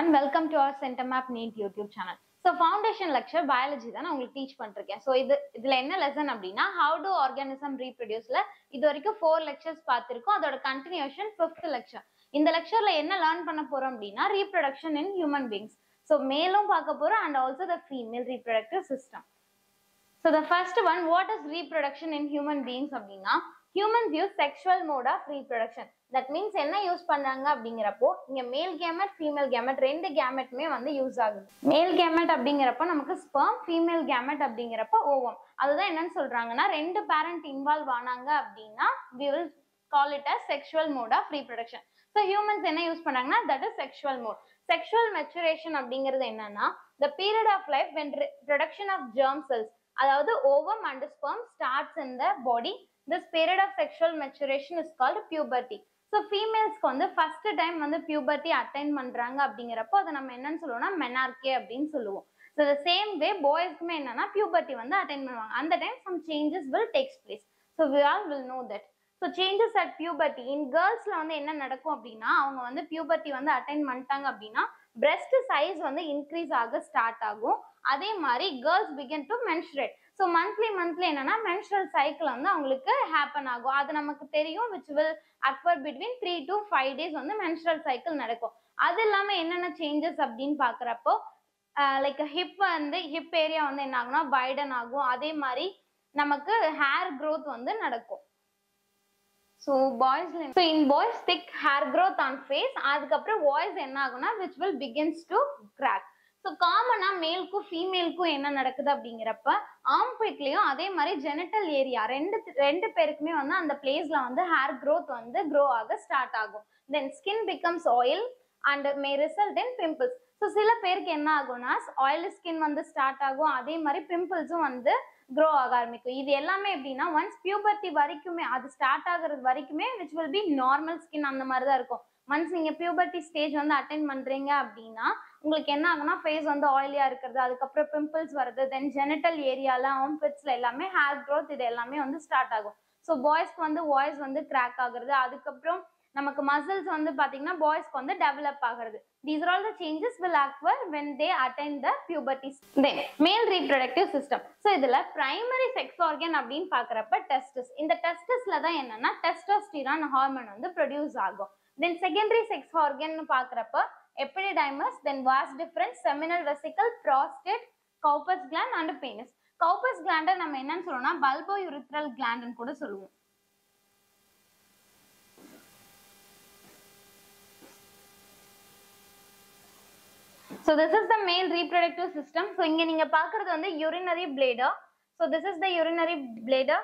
everyone, welcome to our CenterMap NEET YouTube channel. So foundation lecture biology தான் நான் உங்களுக்கு teach பண்ணிருக்கேன். So இதுல என்ன லெசன் அப்படின்னா how do organism reproduceல இது வரைக்கும் 4 lectures பார்த்திருக்கோம். அதோட continuation 5th lecture. இந்த lectureல என்ன லேர்ன் பண்ண போறோம் அப்படின்னா reproduction in human beings. So மேலும் பார்க்க போறோம் and also the female reproductive system. So the first one, what is reproduction in human beings அப்படின்னா humans use sexual mode of reproduction. That means என்ன யூஸ் பண்றாங்க அப்படிங்கிறப்போ இங்க மேல் கேமெட் ஃபீமேல் கேமெட் ரெண்டு கேமெட்டுமே வந்து யூஸ் ஆகுது. மேல் கேமெட் அப்படிங்கிறப்ப நமக்கு ஸ்பெர்ம், ஃபீமேல் கேமெட் அப்படிங்கிறப்ப ஓவம். அதுதான் என்னன்னு சொல்றாங்கன்னா ரெண்டு பேரண்ட் இன்வால்வ் ஆனாங்க அப்படின்னா we will call it as sexual mode of reproduction. So humans என்ன யூஸ் பண்றாங்கன்னா that is sexual mode. Sexual maturation அப்படிங்கிறது என்னன்னா the period of life when production of germ cells, அதாவது ovum and sperm starts in the body. This period of sexual maturation is called puberty. So females வந்து first time வந்து puberty attain பண்றாங்க அப்படிங்கிறப்போ அதை நம்ம என்னன்னு சொல்லுவோம்னா menarche அப்படின்னு சொல்லுவோம். So the same way boysக்குமே என்னன்னா puberty வந்து attain பண்ணுவாங்க. அந்த time some changes will take place. So we all will know that. So changes at puberty in girlsல வந்து என்ன நடக்கும் அப்படின்னா அவங்க வந்து puberty வந்து attain பண்ணிட்டாங்க அப்படின்னா breast size வந்து increase ஆக ஸ்டார்ட் ஆகும். அதே மாதிரி girls begin to menstruate. So monthly என்னன்னா menstrual cycle வந்து அவங்களுக்கு happen ஆகும். அது நமக்கு தெரியும், which will occur between 3 to 5 days வந்து menstrual cycle நடக்கும். அது இல்லாம என்னென்ன changes அப்படின்னு பாக்குறப்போ லைக் ஹிப் ஏரியா வந்து என்ன ஆகும்னா வைடன் ஆகும். அதே மாதிரி நமக்கு ஹேர் growth வந்து நடக்கும். So in boys thick hair growth on face, அதுக்கப்புறம் voice என்ன ஆகும்னா which will begins to crack. So காமனா மேலுக்கும் ஃபீமேலுக்கும் என்ன நடக்குது அப்படிங்கிறப்ப ஆம்பிட்லயும் அதே மாதிரி ஜெனிட்டல் ஏரியா ரெண்டு பேருக்குமே வந்து அந்த பிளேஸ்ல வந்து ஹேர் growth வந்து grow ஆக ஸ்டார்ட் ஆகும். Then skin becomes oil and may result in pimples. So சில பேருக்கு என்ன ஆகும்னா oily skin வந்து ஸ்டார்ட் ஆகும், அதே மாதிரி பிம்பிள்ஸும் வந்து grow ஆக ஆரம்பிக்கும். இது எல்லாமே எப்படின்னா once puberty வரைக்குமே அது ஸ்டார்ட் ஆகுறது வரைக்குமே which will be normal skin அந்த மாதிரி தான் இருக்கும். ஒன்ஸ் நீங்க puberty ஸ்டேஜ் வந்து அட்டென்ட் பண்றீங்க அப்படின்னா உங்களுக்கு என்ன ஆகும்னா ஃபேஸ் வந்து ஆயிலியா இருக்கிறது, அதுக்கப்புறம் பிம்பிள்ஸ் வருது, தென் ஜெனிட்டல் ஏரியால ஆர்ம்பிட்ஸ்ல எல்லாமே ஹேர் growth இது எல்லாமே வந்து ஸ்டார்ட் ஆகும். ஸோ பாய்ஸ்க்கு வந்து வாய்ஸ் வந்து கிராக் ஆகுறது, அதுக்கப்புறம் நமக்கு மசில்ஸ் வந்து பாத்தீங்கன்னா பாய்ஸ்க்கு வந்து டெவலப் ஆகுறது. These are all the changes will occur when they attain the puberty. Then male reproductive system. So இதுல primary sex organ அப்படின்னு பாக்குறப்ப testis. இந்த testisல தான் என்னன்னா testosterone ஹார்மோன் வந்து ப்ரொடியூஸ் ஆகும். Then secondary sex organ பாக்குறப்ப epididymis, then vas deferens, seminal vesicle, prostate, Cowper's gland and penis. Cowper's gland நம்ம என்னன்னு சொல்லுவோம்னா bulbourethral gland ன்னு கூட சொல்லுவோம். So this is the male reproductive system. So இங்க நீங்க பாக்குறது வந்து urinary bladder. So this is the urinary bladder.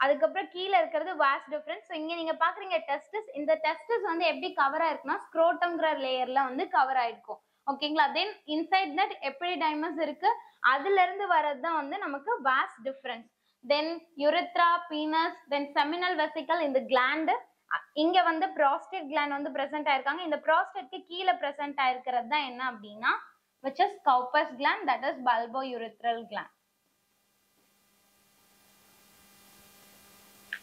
அதுக்கப்புறம் கீழே இருக்கிறது vas deferens. So இங்க நீங்க பாக்குறீங்க testis. இந்த testis வந்து எப்படி கவர் ஆயிருக்குன்னா ஸ்க்ரோட்டம்ங்கிற லேயர்ல வந்து கவர் ஆயிருக்கும். ஓகேங்களா? தென் இன்சைட் தட் எபிடிடைமஸ் இருக்கு, அதுல இருந்து வர்றது தான் வந்து நமக்கு vas deferens. தென் யுரெத்ரா, பீனஸ், தென் செமினல் வெசிக்கல், இந்த கிளாண்ட், இங்க வந்து prostate gland வந்து பிரசன்ட் ஆயிருக்காங்க. இந்த prostate கீழே பிரசன்ட் ஆயிருக்கிறது தான் என்ன அப்படின்னா which is Cowper's gland, that is bulbourethral gland.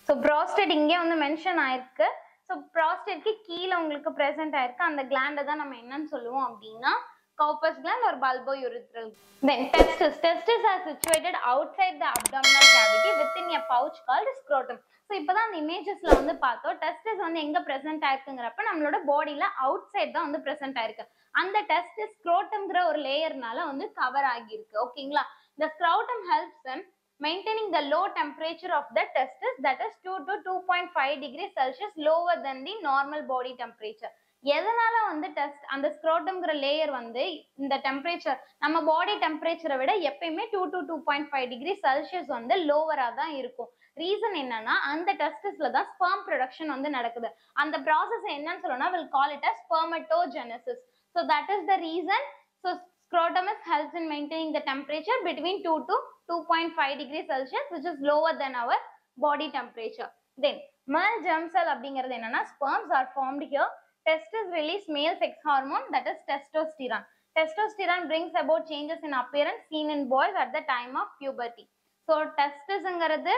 So prostate இங்க வந்து மென்ஷன் ஆயிருக்கு. So prostate கீழே உங்களுக்கு பிரசன்ட் ஆயிருக்கு அந்த gland தான் நம்ம என்னன்னு சொல்லுவோம் அப்படின்னா Cowper's gland or bulbourethral. Then testis are situated outside the abdominal cavity within a pouch called scrotum. So இப்பதான் அந்த இமேஜஸ்ல வந்து பார்த்தோம் testis வந்து எங்க பிரசன்ட் ஆயிருக்குங்கிறப்ப நம்மளோட பாடியில அவுட் சைட் தான் வந்து பிரசன்ட் ஆயிருக்கு. அந்த testis scrotumங்கிற ஒரு லேயர்னால வந்து கவர் ஆகியிருக்கு. ஓகேங்களா? The scrotum helps them maintaining the low temperature of the testis, that is 2 to 2.5 degrees Celsius lower than the normal body temperature. எதனால வந்து அந்த ஸ்க்ரோட்டம்ங்கிற லேயர் வந்து இந்த டெம்பரேச்சர் நம்ம பாடி டெம்பரேச்சரை விட எப்பயுமே 2 to 2.5 டிகிரி செல்சியஸ் வந்து லோவரா தான் இருக்கும். ரீசன் என்னன்னா அந்த டெஸ்டிஸ்ல தான் ஸ்பெர்ம் ப்ரொடக்ஷன் வந்து நடக்குது. அந்த ப்ராசஸ் என்னன்னு சொல்லணும்னா will call it as spermatogenesis. So that is the reason. So scrotum helps in maintaining the temperature between 2 to 2.5 degrees Celsius, which is lower than our body temperature. Then male germ cell அப்படிங்கிறது என்னன்னா sperms are formed here. Testis release male sex hormone, that is testosterone. Testosterone brings about changes in appearance seen in boys at the time of puberty. So testisங்கிறது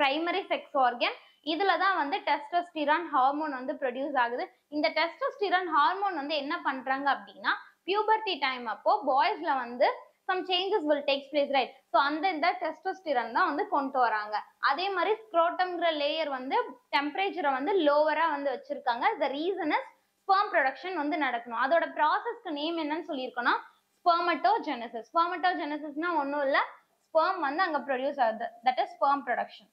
primary sex organ. இதுல தான் வந்து testosterone hormone வந்து produce ஆகுது. இந்த testosterone hormone வந்து என்ன பண்றாங்க அப்படின்னா puberty time அப்போ பாய்ஸ்ல வந்து some changes will take place, right? So அந்த இந்த testosterone தான் வந்து கொண்டு வராங்க. அதே மாதிரி ஸ்க்ரோட்டம்ங்கிற லேயர் வந்து டெம்பரேச்சரை வந்து லோவரா வந்து வச்சிருக்காங்க. the reason is sperm production வந்து நடக்கணும். அதோட ப்ராசஸ்க்கு நேம் என்னன்னு சொல்லியிருக்கோம்னா spermatogenesis. Spermatogenesisனா ஒன்றும் இல்லை, sperm வந்து அங்க ப்ரொடியூஸ் ஆகுது, that is sperm production.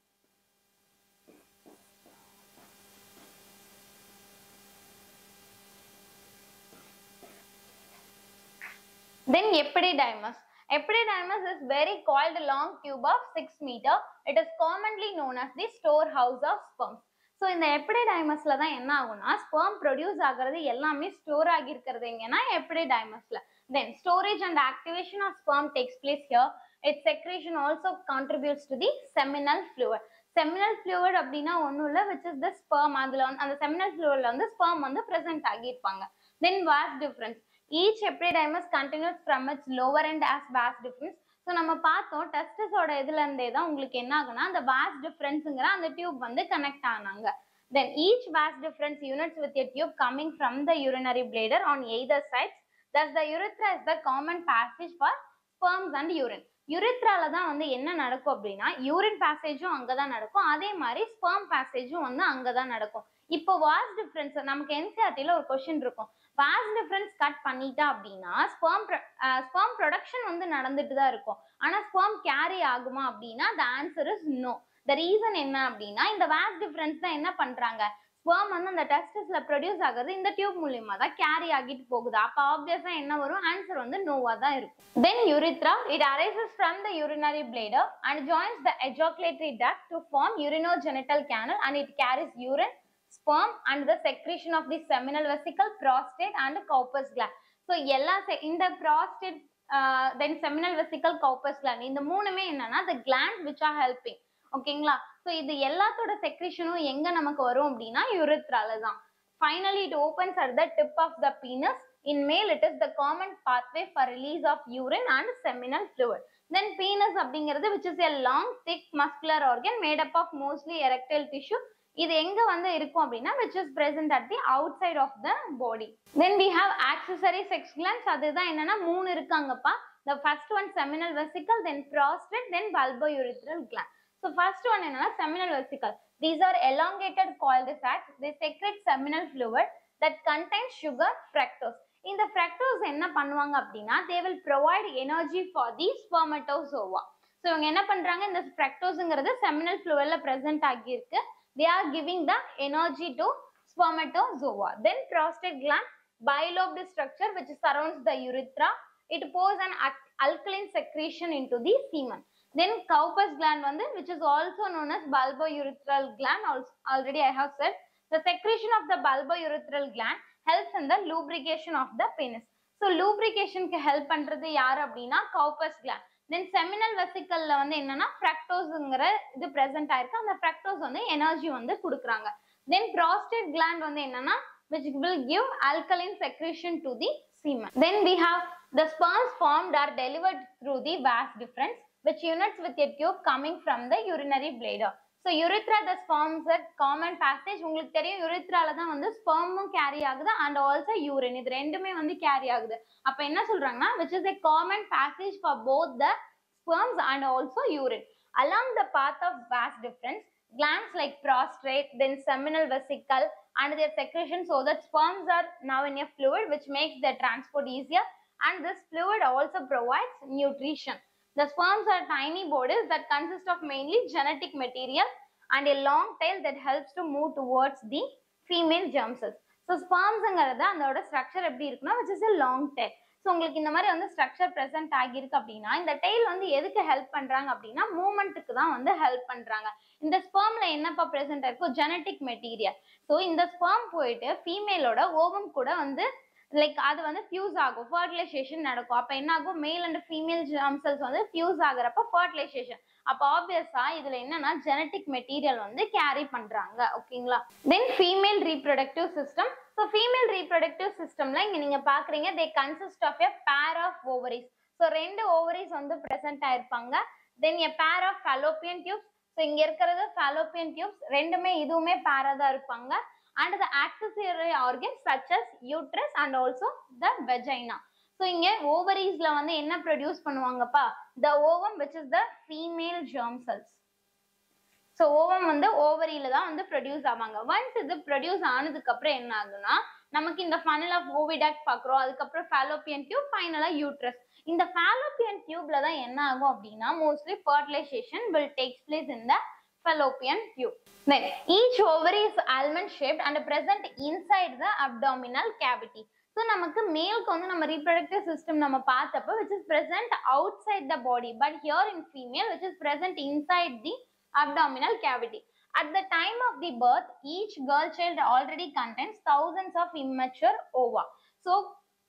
Then epididymis. Epididymis is very coiled long tube of 6 meter. It is commonly known as the storehouse of sperm. So இந்த எபிடிடைமஸ்ல தான் என்ன ஆகும்னா ஸ்பெர்ம் ப்ரொடியூஸ் ஆகிறது எல்லாமே ஸ்டோர் ஆகி இருக்கிறது எங்கன்னா எபிடிடைமஸ்ல. Then storage and activation of sperm takes place here. Its secretion also contributes to the seminal fluid. Seminal fluid அப்படின்னா ஒன்றும் இல்லை, which is the sperm. அதுல வந்து அந்த seminal fluidல வந்து sperm வந்து present ஆகியிருப்பாங்க. Then vas difference. Each epididymis continues from its lower end as vas difference. So நம்ம பார்த்தோம் டெஸ்டஸோட இதுல இருந்தே தான் உங்களுக்கு என்ன ஆகுனா அந்த vas differenceங்கிற அந்த டியூப் வந்து கனெக்ட் ஆனாங்க. Then each vas difference units with a tube coming from the urinary bladder on either sides. Thus the urethra is the common passage for sperms and urine. யுரித்ரால தான் வந்து என்ன நடக்கும் அப்படின்னா யூரின் பேசேஜும் அங்கதான் நடக்கும், அதே மாதிரி ஸ்பெர்ம் பேசேஜும் வந்து அங்கதான் நடக்கும். இப்போ வாஸ் டிஃபரன்ஸ் நமக்கு என்சிஆர்டில ஒரு கொஸ்டின் இருக்கும், வாஸ் டிஃபரன்ஸ் கட் பண்ணிட்டா அப்படின்னா ஸ்பெர்ம் ப்ரொடக்ஷன் வந்து நடந்துட்டு தான் இருக்கும், ஆனா ஸ்பெர்ம் கேரி ஆகுமா அப்படின்னா the answer is no. the reason என்ன அப்படின்னா இந்த வாஸ் டிஃபரன்ஸ் தான் என்ன பண்றாங்க, ஸ்பெர்ம் வந்து அந்த டெஸ்டஸ்ல ப்ரொடியூஸ் ஆகுது இந்த டியூப் மூலியமா தான் கேரி ஆகிட்டு போகுது. அப்ப ஆப்வியஸா என்ன வரும், ஆன்சர் வந்து நோவா தான் இருக்கும். Then urethra, it arises from the urinary bladder and joins the ejaculatory duct to form urinogenital canal, and it carries urine, sperm and the secretion of the seminal vesicle, prostate and corpus gland. So எல்லா இந்த prostate then seminal vesicle, corpus gland இந்த மூணுமே என்னன்னா the glands which are helping. ஓகேங்களா? So இது எல்லாத்தோட செக்ரீஷனும் எங்க நமக்கு வரும் அப்படின்னா யுரித்ரால தான். Finally it opens at the tip of the penis. In male it is the common pathway for release of urine and seminal fluid. Then penis அப்படிங்கிறது which is a long thick muscular organ made up of mostly erectile tissue. இது எங்க வந்து இருக்கும் அப்படின்னா which is present at the outside of the body. Then we have accessory sex glands. அதுதான் என்னன்னா மூணு இருக்காங்கப்பா. The first one seminal vesicle, then prostate, then bulbourethral gland. So first one என்னன்னா seminal vesicle. These are elongated coiled sacs. They secrete seminal fluid that contains sugar, fructose. இந்த fructose என்ன பண்ணுவாங்க அப்படின்னா they will provide energy for the spermatozoa. So இவங்க என்ன பண்றாங்க, இந்த fructoseங்கிறது seminal fluidல present ஆகியிருக்கு. They are giving the energy to spermatozoa. Then prostate gland, bilobed structure which surrounds the urethra. It pours an alkaline secretion into the semen. Then corpus gland வந்து which is also known as bulbourethral gland. Already I have said the secretion of the bulbourethral gland helps in the lubrication of the penis. So lubrication க்கு help பண்றது யார் அப்படின்னா corpus gland. Then seminal vesicleல வந்து என்னன்னா fructoseங்கிற இது present ஆயிருக்கு, அந்த fructose வந்து எனர்ஜி வந்து கொடுக்குறாங்க. Then prostate gland வந்து என்னன்னா which will give alkaline secretion to the semen. Then we have the sperms formed are delivered through the vas deferens which unites with a tube coming from the urinary bladder. So urethra the sperms are common passage. உங்களுக்கு தெரியும் யுரித்ரால தான் வந்து ஸ்பெர்மும் carry ஆகுது and also urine, இது ரெண்டுமே வந்து carry ஆகுது. அப்ப என்ன சொல்றாங்கன்னா which is a common passage for both the sperms and also urine. Along the path of vas deferens, glands like prostate, then seminal vesicle and their secretion, so that sperms are now in a fluid which makes their transport easier, and this fluid also provides nutrition. The sperms are tiny bodies that consist of mainly genetic material and a long tail that helps to move towards the female germ cells. So spermsங்கிறது அதோட structure எப்படி இருக்குன்னா which is a long tail. So உங்களுக்கு இந்த மாதிரி வந்து structure present ஆகியிருக்கு அப்படின்னா இந்த டெய்ல் வந்து எதுக்கு ஹெல்ப் பண்றாங்க அப்படின்னா மூவ்மெண்ட்டுக்கு தான் வந்து ஹெல்ப் பண்றாங்க. இந்த ஸ்பெர்ம்ல என்னப்பா ப்ரெசென்ட் ஆயிருக்கும், ஜெனட்டிக் மெட்டீரியல். ஸோ இந்த ஸ்பெர்ம் போயிட்டு ஃபீமேலோட ஓவம் கூட வந்து லைக் அது வந்து ஃபியூஸ் ஆகும், ஃபர்டிலைசேஷன் நடக்கும். அப்ப என்ன ஆகும், male and female germ cells வந்து ஃபியூஸ் ஆகுறப்ப ஃபர்டிலைசேஷன். அப்ப ஆப்வியஸா இதுல என்னன்னா ஜெனட்டிக் மெட்டீரியல் வந்து கேரி பண்றாங்க. ஓகேங்களா? தென் female reproductive system. So female reproductive சிஸ்டம்ல இங்க நீங்க பாக்குறீங்க they consist of a pair of ovaries. So ரெண்டு ஓவரிஸ் வந்து பிரசன்ட் ஆயிருப்பாங்க. Then a pair of fallopian tubes. So இங்க இருக்கிறது fallopian tubes, ரெண்டுமே இதுவுமே பேரா தான் இருப்பாங்க. And the accessory organs such as uterus and also the vagina. So இங்க ஓவரீஸ்ல வந்து என்ன ப்ரொடியூஸ் பண்ணுவாங்கப்பா, the ovum which is the female germ cells. So ovum வந்து ஓவரியில தான் வந்து ப்ரொடியூஸ் ஆவாங்க. ஒன்ஸ் இது ப்ரொடியூஸ் ஆனதுக்கு அப்புறம் என்ன ஆகுனா, நமக்கு இந்த ஃபனல் ஆஃப் ஓவிடாக்ட் பாக்குறோம், அதுக்கப்புறம் ஃபாலோப்பியன் டியூப், ஃபைனலா யூட்ரஸ். இந்த ஃபாலோப்பியன் டியூப்ல தான் என்ன ஆகும் அப்படின்னா mostly fertilisation will takes place in the fallopian tube. Then each ovary is almond shaped and present inside the abdominal cavity. So நமக்கு மேலுக்கு வந்து நம்ம reproductive system நம்ம பார்த்தப்ப which is present outside the body, but here in female which is present inside the abdominal cavity. At the time of the birth, each girl child already contains thousands of immature ova. So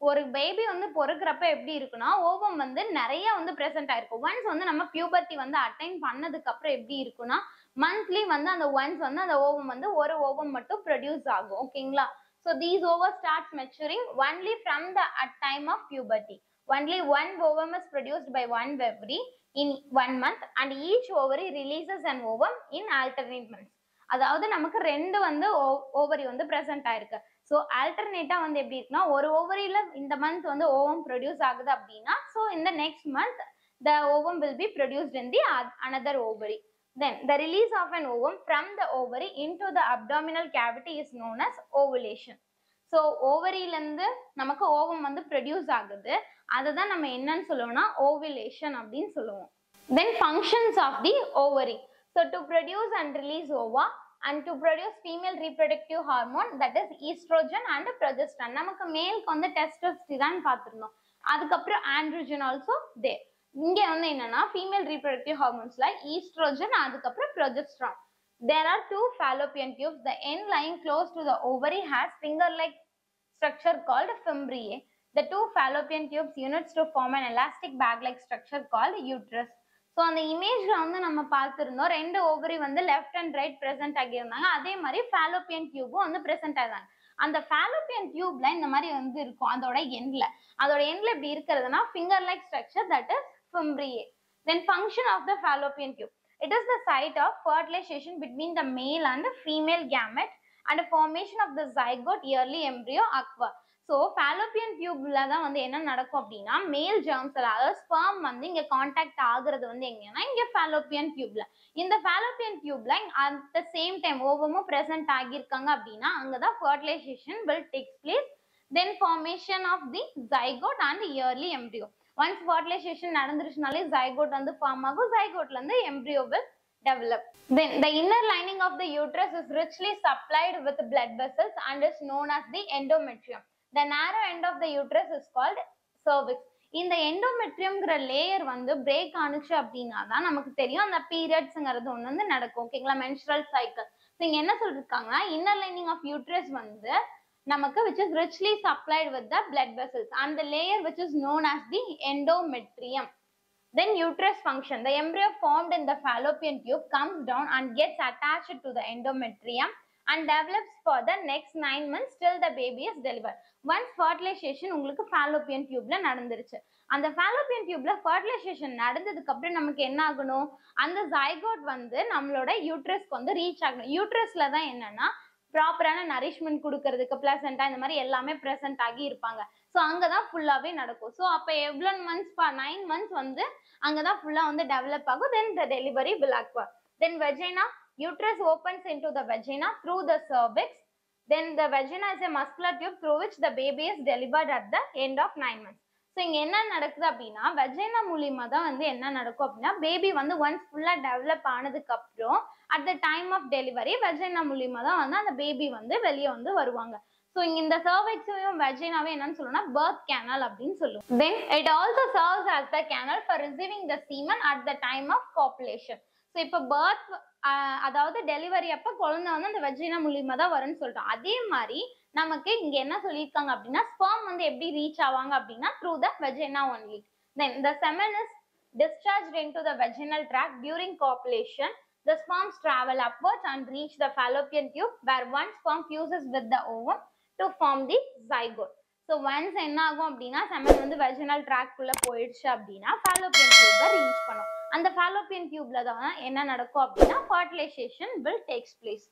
ஒரு baby வந்து பொறுக்கிறப்ப எப்படி இருக்குன்னா ovum வந்து நிறைய வந்து present ஆயிருக்கும். Once வந்து நம்ம பியூபர்ட்டி வந்து அட்டைன் பண்ணதுக்கு அப்புறம் எப்படி இருக்குன்னா மந்த்லி வந்து அந்த ஒன்ஸ் வந்து அந்த ஓவம் வந்து ஒரு ஓவம் மட்டும் ப்ரொடியூஸ் ஆகும். ஓகேங்களா? So these ovum starts maturing only from the at time of puberty. Only one ovum is produced by one ovary in 1 month and each ovary releases an ovum in alternate months. அதாவது நமக்கு ரெண்டு வந்து ovary வந்து present ஆயிருக்கு. So ஆல்டர்னேட்டா வந்து எப்படி இருக்குன்னா ஒரு ஓவரியில இந்த மந்த் வந்து ஓவம் ப்ரொடியூஸ் ஆகுது அப்படின்னா ஸோ இந்த next month the ovum will be produced in the another ovary. Then the release of an ovum from the ovary into the abdominal cavity is known as ovulation. So ovary இருந்து நமக்கு ovum வந்து produce ஆகுது, அதுதான் நம்ம என்னன்னு சொல்லுவோம்னா ovulation அப்படின்னு சொல்லுவோம். Then functions of the ovary. So to produce and release ova and to produce female reproductive hormone that is estrogen and progesterone. நமக்கு மேலுக்கு வந்து testosterone பார்த்திருந்தோம், அதுக்கப்புறம் androgen also there. இங்க வந்து என்னன்னா female reproductive hormonesல estrogen அதுக்கப்புறம் progesterone. There are two fallopian tubes. The end lying close to the ovary has finger-like structure called fimbriae. The two fallopian tubes units to form an elastic bag-like structure called uterus. So அந்த இமேஜ்ல வந்து நம்ம பார்த்துருந்தோம் ரெண்டு ovary வந்து left and right present ஆகியிருந்தாங்க, அதே மாதிரி ஃபாலோப்பியன் டியூபும் வந்து பிரசன்ட் ஆகிறாங்க. அந்த ஃபாலோப்பியன் டியூப்ல இந்த மாதிரி வந்து இருக்கும் அதோட எண்ட்ல இப்படி இருக்கிறதுனா finger like structure that is fimbriae. Then function of the fallopian tube. It is the site of fertilization between the male and female gamete and formation of the zygote early embryo aqua. So fallopian டியூப்ல தான் வந்து என்ன நடக்கும் அப்படின்னா மேல் germ செல் அதாவது sperm வந்து இங்க கான்டாக்ட் ஆகுறது வந்து எங்கன்னா இங்க ஃபாலோப்பியன் டியூப்ல. இந்த ஃபாலோப்பியன் டியூப்ல அட் த சேம் டைம் ஓவமும் பிரசன்ட் ஆகியிருக்காங்க அப்படின்னா அங்கதான் fertilisation will take place. Then formation of the zygote and early embryo. Once fertilization நடந்துருச்சுனாலே zygote வந்து ஃபார்ம் ஆகும், zygoteல இருந்து embryo will develop. Then the inner lining of the uterus is richly supplied with blood vessels and is known as the endometrium. The narrow end of the uterus is called cervix. இந்த எண்டோமெட்ரியம்ங்கிற layer வந்து break ஆனுச்சு அப்படின்னா தான் நமக்கு தெரியும் அந்த பீரியட்ஸ்ங்கிறது ஒன்று வந்து நடக்கும். ஓகேங்களா? Menstrual cycle. ஸோ இங்க என்ன சொல்லிருக்காங்கன்னா இன்னர் லைனிங் ஆஃப் யூட்ரஸ் வந்து நமக்கு which is richly supplied with the blood vessels and the layer which is known as the endometrium. Then uterus function. The embryo formed in the fallopian tube comes down and gets attached to the endometrium and develops for the next 9 months till the baby is delivered. Once fertilization உங்களுக்கு fallopian tubeல நடந்துருச்சு, அந்த fallopian tubeல fertilization நடந்ததுக்கு அப்புறம் நமக்கு என்ன ஆகணும், அந்த zygote வந்து நம்மளோட யூட்ரஸ்க்கு வந்து ரீச் ஆகணும். யூட்ரஸ்ல தான் என்னன்னா ப்ராப்பரான நரிஷ்மெண்ட் கொடுக்கறதுக்கு பிளசண்டா இந்த மாதிரி எல்லாமே பிரசன்ட் ஆகி இருப்பாங்க. ஸோ அங்கதான் ஃபுல்லாவே நடக்கும். ஸோ அப்ப எவ்வளவு மந்த்ஸ் 9 months வந்து அங்கதான் ஃபுல்லா வந்து டெவலப் ஆகும். Then the delivery will occur. Then vagina. Uterus opens into the vagina through the cervix. Then the vagina is a muscular tube through which the baby is delivered at the end of 9 months. So இங்க என்ன நடக்குது அப்படின்னா vagina மூலியமா தான் வந்து என்ன நடக்கும் அப்படின்னா பேபி வந்து ஒன்ஸ் ஃபுல்லா டெவலப் ஆனதுக்கு அப்புறம் at the time of delivery vagina மூலியமா தான் வந்து அந்த பேபி வந்து வெளியே வந்து வருவாங்க. ஸோ இங்க இந்த சர்வெக்ஸையும் வெஜைனாவே என்னன்னு சொல்லுவோம்னா பர்த் கேனல் அப்படின்னு சொல்லுவோம். Then it also serves as the canal for receiving the semen at the time of copulation. So இப்போ பர்த் அதாவது டெலிவரி அப்ப குழந்தை வந்து அந்த வெஜைனா மூலியமா தான் வரும்னு சொல்லிட்டோம். அதே மாதிரி நமக்கு இங்க என்ன சொல்லியிருக்காங்க அப்படின்னா ஸ்பெர்ம் வந்து எப்படி ரீச் ஆவாங்க அப்படின்னா through the vagina only. Then the semen is discharged into the vaginal tract during copulation. The sperms travel upwards and reach the fallopian tube where one sperm fuses with the ovum to form the zygote. So once என்ன ஆகும் அப்படின்னா semen வந்து vaginal tract குள்ள போயிடுச்சு அப்படின்னா fallopian tube reach பண்ணும். அந்த fallopian tubeல தான் என்ன நடக்கும் அப்படின்னா fertilization will takes place.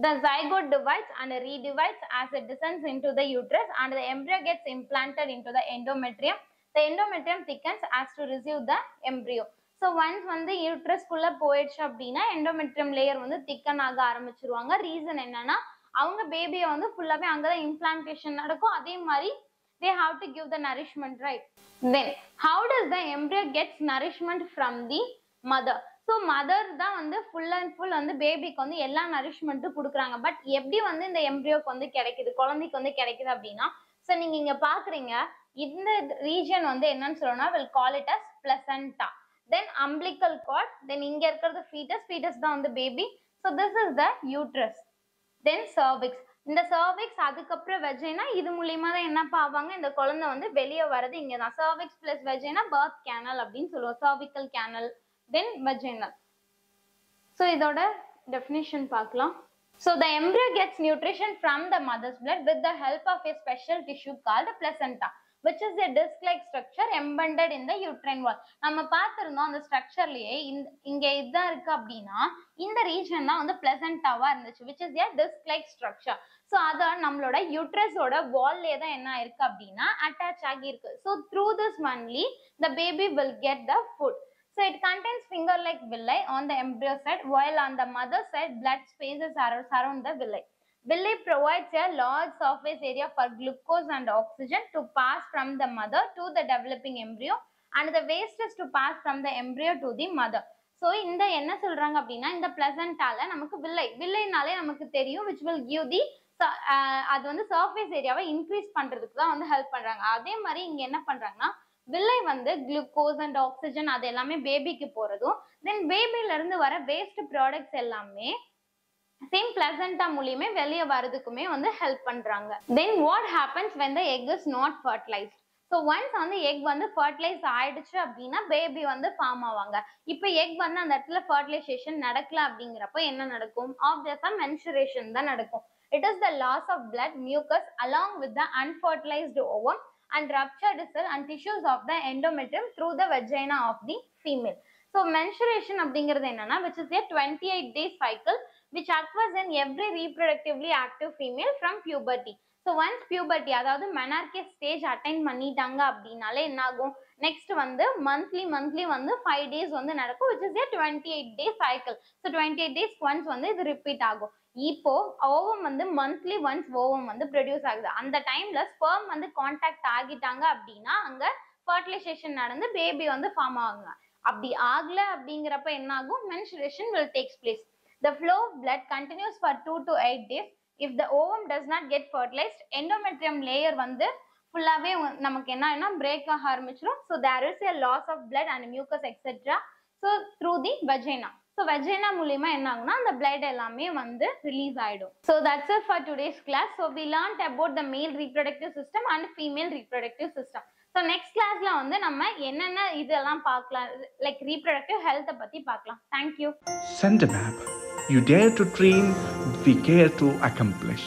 the zygote divides and redivides as it descends into the uterus, and the embryo gets implanted into the endometrium. The endometrium thickens as to receive the embryo. So once வந்து யூட்ரஸ்குள்ள போயிடுச்சு அப்படின்னா endometrium layer வந்து திக்கன் ஆக ஆரம்பிச்சிருவாங்க. Reason என்னன்னா அவங்க பேபியை வந்து ஃபுல்லாவே அங்கதான் இம்ப்ளான்டேஷன் நடக்கும். அதே மாதிரி they have to give the nourishment, right? Then how does the embryo gets nourishment from the mother? So mother தான் வந்து ஃபுல் அண்ட் ஃபுல் வந்து பேபிக்கு வந்து எல்லா நரிஷ்மெண்ட்டும் கொடுக்குறாங்க. பட் எப்படி வந்து இந்த எம்ப்ரியோக்கு வந்து கிடைக்குது, குழந்தைக்கு வந்து கிடைக்குது அப்படின்னா, ஸோ நீங்க இங்க பாக்குறீங்க இந்த ரீஜன் வந்து என்னன்னு சொல்லணும்னா will call it as placenta, then umbilical cord, then இங்க இருக்கிறது ஃபீட்டஸ், ஃபீட்டஸ் தான் வந்து baby. So this is the uterus, then cervix. இந்த சர்விக்ஸ் அதுக்கப்புறம் வெஜைனா, இது மூலியமா தான் என்ன பாவாங்க இந்த குழந்தை வந்து வெளியே வர்றது இங்கதான். Cervix plus vagina birth canal அப்படின்னு சொல்லுவோம், cervical canal, then vaginal. So இதோட definition பார்க்கலாம். So the embryo gets nutrition from the mother's blood with the help of a special tissue called placenta, which is a disc-like structure embedded in the uterine wall. நம்ம பார்த்திருந்தோம் அந்த ஸ்ட்ரக்சர்லயே இங்க இதுதான் இருக்கு அப்படின்னா இந்த ரீஜன் தான் வந்து பிளசண்டாவா இருந்துச்சு, which is a disc-like structure. So அத நம்மளோட யூட்ரஸோட வால்லே தான் என்ன இருக்கு அப்படின்னா அட்டாச் ஆகி இருக்கு. So through this only the baby will get the food. So it contains finger-like villi on the embryo side, while on the mother side, blood spaces surround the villi. Villi provides a large surface area for glucose and oxygen to pass from the mother to the developing embryo, and the waste is to pass from the embryo to the mother. So இந்த என்ன சொல்றாங்க அப்படின்னா இந்த பிளசண்டால நமக்கு வில்லைனாலே நமக்கு தெரியும், which will give the அது வந்து சர்ஃபேஸ் ஏரியாவை இன்க்ரீஸ் பண்றதுக்கு தான் வந்து ஹெல்ப் பண்றாங்க. அதே மாதிரி இங்க என்ன பண்றாங்கன்னா வில்லை வந்து குளுக்கோஸ் அண்ட் ஆக்சிஜன் அது எல்லாமே பேபிக்கு போறதும், தென் பேபில இருந்து வர வேஸ்ட் ப்ராடக்ட்ஸ் எல்லாமே சேம் பிளசண்டா மூலியமே வெளியே வரதுக்குமே வந்து ஹெல்ப் பண்றாங்க. Then what happens when the egg is not fertilized? So once வந்து எக் வந்து ஃபர்டிலைஸ் ஆயிடுச்சு அப்படின்னா பேபி வந்து ஃபார்ம் ஆவாங்க. இப்போ எக் வந்து அந்த இடத்துல ஃபர்டிலைசேஷன் நடக்கல அப்படிங்கிறப்ப என்ன நடக்கும்? ஆப்வியஸா மென்சுரேஷன் தான் நடக்கும். It is the loss of blood, mucus along with the unfertilized ovum and ruptured cell and tissues of the endometrium through the vagina of the female. So menstruation அப்படிங்கிறது என்னன்னா which is a 28-day cycle which occurs in every reproductively active female from puberty. So once puberty அதாவது menarche stage attain பண்ணிட்டாங்க அப்படின்னாலே என்ன ஆகும்? Next வந்து monthly வந்து 5 days வந்து நடக்கும், which is a 28-day cycle. So 28 days once வந்து இது ரிப்பீட் ஆகும். இப்போ ஓவம் வந்து மந்த்லி ஒன்ஸ் ஓவம் வந்து ப்ரொடியூஸ் ஆகுது. அந்த டைம்ல ஸ்பெர்ம் வந்து கான்டாக்ட் ஆகிட்டாங்க அப்படின்னா அங்க ஃபர்டிலைசேஷன் நடந்து பேபி வந்து ஃபார்ம் ஆகுங்க. அப்படி ஆகல அப்படிங்கிறப்ப என்ன ஆகும்? Mensuration will takes place. The flow of blood continues for 2 to 8 days. If the ovum does not get fertilized, endometrium layer வந்து ஃபுல்லாவே நமக்கு என்ன பிரேக் ஆக ஆரம்பிச்சிடும். So there is a loss of blood and mucus etc. So through the vagina. So vagina மூலியமா என்ன ஆகும்னா அந்த blood எல்லாமே வந்து ரிலீஸ் ஆயிடும். So that's it for today's class. So we learned about the male reproductive system and female reproductive system. So next classல வந்து நம்ம என்னென்ன இதெல்லாம் பார்க்கலாம், like reproductive health பத்தி பார்க்கலாம். Thank you. Send a map. You dare to dream, we care to accomplish.